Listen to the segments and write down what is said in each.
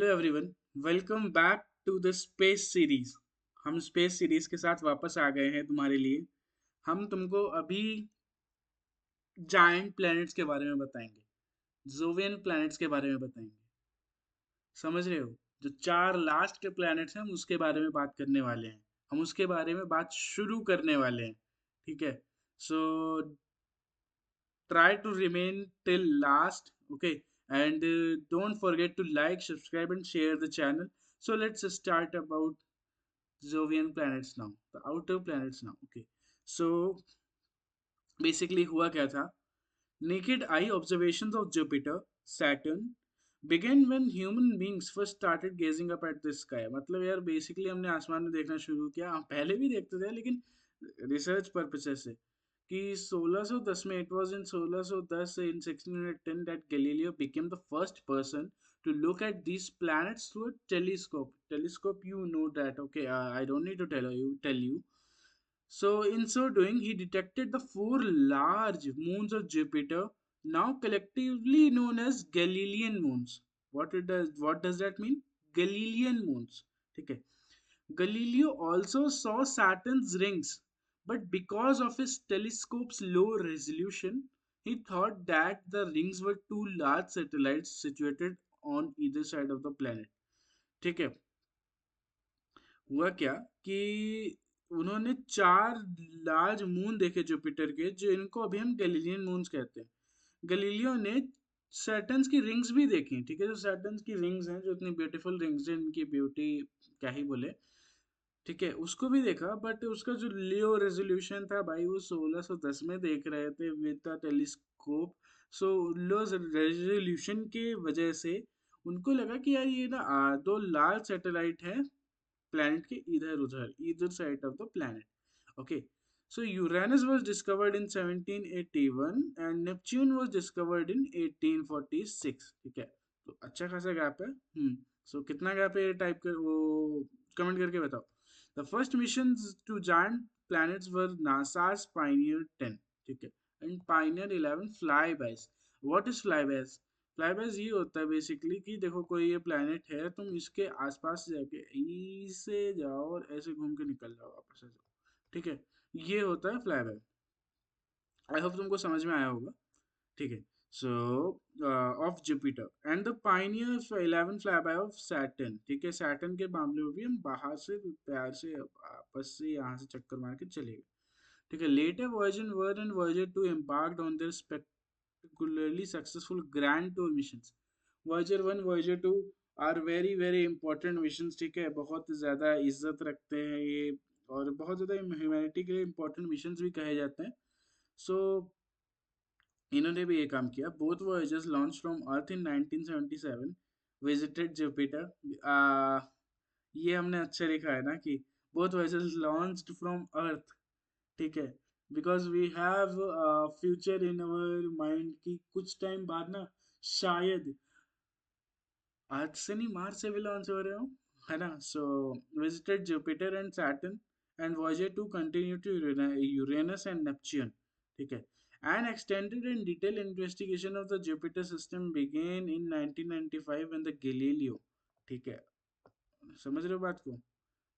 Hello everyone, welcome back to the space series. हम space series के साथ वापस आ गए हैं तुम्हारे लिए। हम तुमको अभी जायंट प्लैनेट्स के बारे में बताएंगे, जोवियन प्लैनेट्स के बारे में बताएंगे। समझ रहे हो? जो चार लास्ट के प्लैनेट्स हैं हम उसके बारे में बात करने वाले हैं। हम उसके बारे में बात शुरू करने वाले हैं। ठीक है? सो try to remain till last. Okay, and don't forget to like, subscribe and share the channel. So let's start about Jovian planets now, the outer planets now. Okay, so basically हुआ क्या था? Naked eye observations of Jupiter, Saturn began when human beings first started gazing up at the sky. मतलब यार basically हमने आसमान में देखना शुरू किया। हम पहले भी देखते थे लेकिन रिसर्च पर्पसेस से कि 1610 में, it was in 1610 in 1610 that Galileo became the first person to look at these planets through a telescope. Telescope, you know that. Okay, I don't need to tell you. So, in so doing, he detected the four large moons of Jupiter, now collectively known as Galilean moons. What does that mean? Galilean moons. Okay. Galileo also saw Saturn's rings, but because of his telescope's low resolution, he thought that the rings were two large satellites situated on either side of the planet. ठीक है? हुआ क्या कि उन्होंने चार large moon देखे Jupiter के, जो इनको अभी हम गैलीलियन मून्स कहते हैं। गैलीलियो ने सैटर्न्स की रिंग्स भी देखी। ठीक है? जो सैटर्न्स की रिंग्स हैं, जो इतनी ब्यूटीफुल रिंग्स हैं, इनकी ब्यूटी क्या ही बोले। ठीक है, उसको भी देखा, बट उसका जो लियो रेजोल्यूशन था भाई, वो 1610 में देख रहे थे with the telescope. So low resolution के वजह से उनको लगा कि यार ये ना दो लार्ज सैटेलाइट है planet के इधर उधर, either side of the planet. Okay, so Uranus was discovered in 1781 and Neptune was discovered in 1846. ठीक है, तो अच्छा खासा गैप है। सो कितना गैप है ये टाइप कर वो कमेंट करके बताओ। The first missions to giant planets were NASA's Pioneer 10, ठीक है, and Pioneer 11 flybys. What is flybys? फ्लाईबाइज ये होता है बेसिकली कि देखो कोई ये प्लेनेट है, तुम इसके आसपास जाके ऐसे जाओ और ऐसे घूम के निकल जाओ, वापस आ जाओ। ठीक है, ये होता है फ्लाईबाय। आई होप तुमको समझ में आया होगा। ठीक है, सो of Jupiter and the pioneer 11 flyby of Saturn. ठीक है, सैटर्न के मामले में भी हम बाहर से प्यार से आपस से यहाँ से चक्कर मार के चले गए। ठीक है, letter version 1 and version 2 embarked on their spectacularly successful grand tour missions. वर्जर 1 वर्जर 2 are very very important missions. ठीक है, बहुत ज़्यादा इज्जत रखते हैं ये, और बहुत ज़्यादा ह्यूमैनिटी के लिए इंपॉर्टेंट मिशंस भी कहे जाते हैं। सो इन्होंने भी ये काम किया। Both voyages launch from Earth in 1977, visited Jupiter. ये हमने अच्छा लिखा है ना कि both voyages launched from Earth. ठीक है, because we have future in our mind की कुछ टाइम बाद ना शायद आज से नहीं, मार्च से भी लॉन्च हो रहे हो, है ना? So visited Jupiter and Saturn and Voyager 2 continue to Uranus and Neptune. ठीक है, an extended and detailed investigation of the Jupiter system began in 1995 when the Galileo। ठीक है, समझ रहे हो बात को?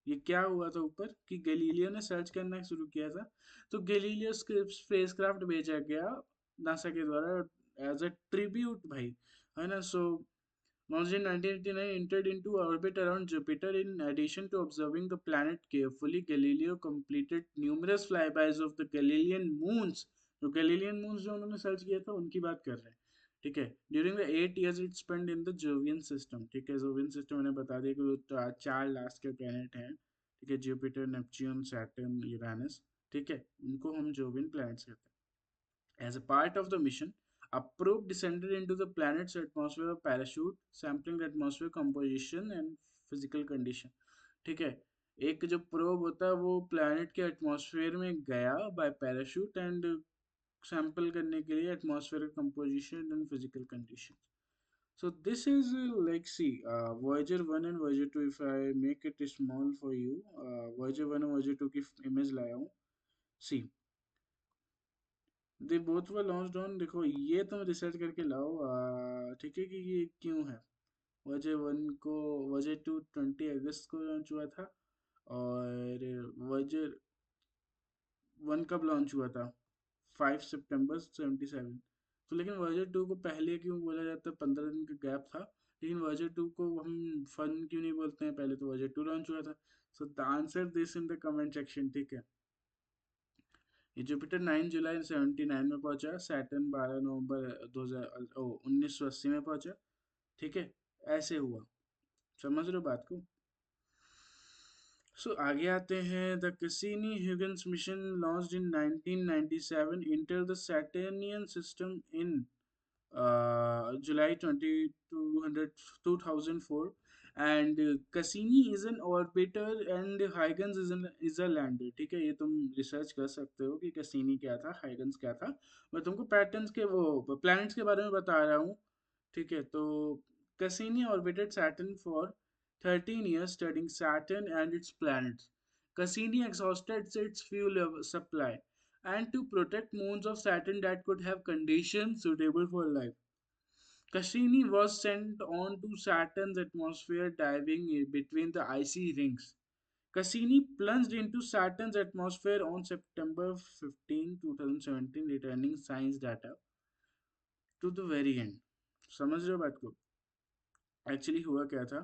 ये क्या हुआ था ऊपर कि गैलीलियो ने सर्च करना शुरू किया था, तो गैलीलियो स्पेसक्राफ्ट भेजा गया नासा के द्वारा एज अ ट्रिब्यूट भाई, है ना? सो launched in 1989, entered into orbit around Jupiter. In addition to observing the planet carefully, Galileo completed numerous flybys of the Galilean moons. तो Galilean moons जो उन्होंने सर्च किया था उनकी बात कर रहे हैं। ठीक है, during the 8 years it spend in the Jovian system. ठीक है, जोवियन सिस्टम मैंने बता दिया कि वो चार लास्ट के प्लेनेट हैं। ठीक है, जुपिटर, नेपच्यून, सैटर्न, यूरेनस। ठीक है, उनको हम जोवियन प्लैनेट्स कहते हैं। As a part of the mission, a probe descended into the planet's atmosphere of parachute, sampling the atmosphere composition and physical condition. ठीक है, एक जो प्रोब होता है वो प्लैनेट के एटमॉस्फेयर में गया बाय पैराशूट एंड सैंपल करने के लिए atmosphere composition and physical condition. So this is like see Voyager 1 and Voyager 2, if I make it small for you, Voyager 1 और Voyager 2 की इमेज लाया हूँ। See, they both were launched on, देखो ये तुम रिसर्च करके लाओ। ठीक है कि ये क्यों है। वजह वन को वजह टू 20 अगस्त को लॉन्च हुआ था, और वजह वन कब लॉन्च हुआ था? 5 सितंबर 77। तो लेकिन वर्जन टू को पहले क्यों बोला जाता है? 15 दिन का गैप था, लेकिन वर्जन टू को हम फन क्यों नहीं बोलते हैं? पहले तो वर्जन टू लॉन्च हुआ था। So the answer this in the comment section, ठीक है। ये जुपिटर 9 जुलाई 79 में पहुंचा, सैटर्न 12 नवंबर 1980 में पहुंचा, ठीक है। ऐसे हुआ, समझ रहे हो बात को? सो आगे आते हैं। The Cassini Huygens mission launched in 1997 enter the Saturnian system in July 2004, and Cassini is an orbiter and Huygens is a lander, ठीक है। ये तुम रिसर्च कर सकते हो कि कैसिनी क्या था, हाइगन्स क्या था। मैं तुमको पैटर्न्स के वो प्लैनेट्स के बारे में बता रहा हूँ, ठीक है। तो Cassini orbited Saturn for 13 years studying Saturn and its planets. Cassini exhausted its fuel supply and to protect moons of Saturn that could have conditions suitable for life. Cassini was sent on to Saturn's atmosphere diving between the icy rings. Cassini plunged into Saturn's atmosphere on September 15, 2017, returning science data to the very end. समझ रहे हो बात को? Actually हुआ क्या था,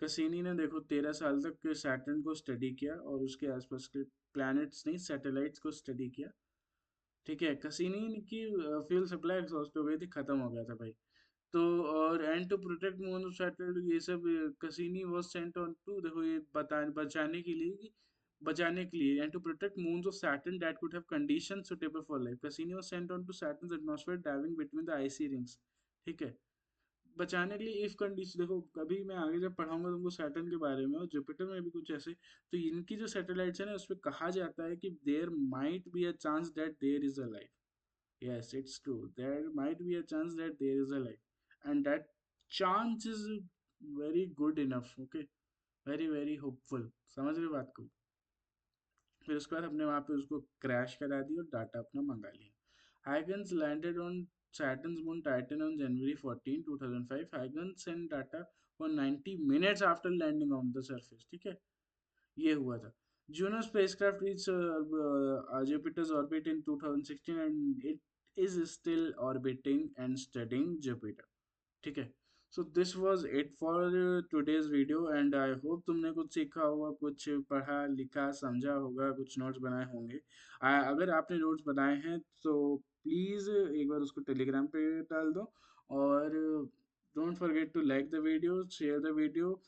कसीनी ने देखो 13 साल तक सैटर्न को स्टडी किया और उसके आसपास के प्लैनेट्स नहीं, सैटेलाइट्स को स्टडी किया, ठीक है। कसीनी की फ्यूल सप्लाई एग्जॉस्ट हो गई थी, खत्म हो गया था भाई। तो और and to protect moon of Saturn, ये सब Cassini was sent on to, देखो ये बचाने के लिए and to protect moons of Saturn that could have condition suitable for life, Cassini was sent on to Saturn's atmosphere diving between the icy rings, ठीक है। बचाने के लिए इफ कंडीशन, देखो कभी मैं आगे जब पढ़ाऊंगा तुमको सैटर्न के बारे में और जुपिटर में भी कुछ ऐसे, तो इनकी जो सैटेलाइट्स है ना, उसमें कहा जाता है कि there might be a chance that there is a life. Yes, it's true, there might be a chance that there is a life, and that chance is very good enough, okay, very very hopeful. समझ रहे हो बात को? फिर उसके बाद हमने वहाँ पे उसको क्रैश करा दिया और डाटा अपना मंगा लिया। Huygens landed on Saturn's moon Titan on January 14, 2005. Huygens sent data for 90 minutes after landing on the surface, ठीक है। ये हुआ था। Juno spacecraft reached Jupiter's orbit in 2016 and it is still orbiting and studying Jupiter, ठीक है। So this was it for today's video and I hope तुमने कुछ सीखा होगा, कुछ पढ़ा लिखा समझा होगा, कुछ नोट्स बनाए होंगे। अगर आपने नोट्स बनाए हैं तो प्लीज़ एक बार उसको टेलीग्राम पे डाल दो, और don't forget to like the video, share the video,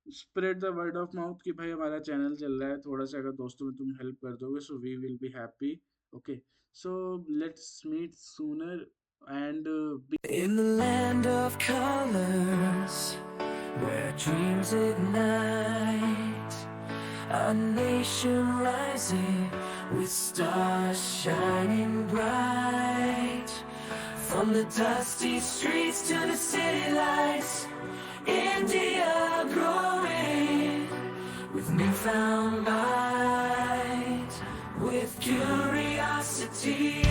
spread the word of mouth कि भाई हमारा चैनल चल रहा है। थोड़ा सा अगर दोस्तों में तुम हेल्प कर दोगे so we will be happy, okay. So let's meet sooner and In the land of colors, where dreams ignite, a nation rising with stars shining bright. From the dusty streets to the city lights, India growing with newfound light, with curiosity.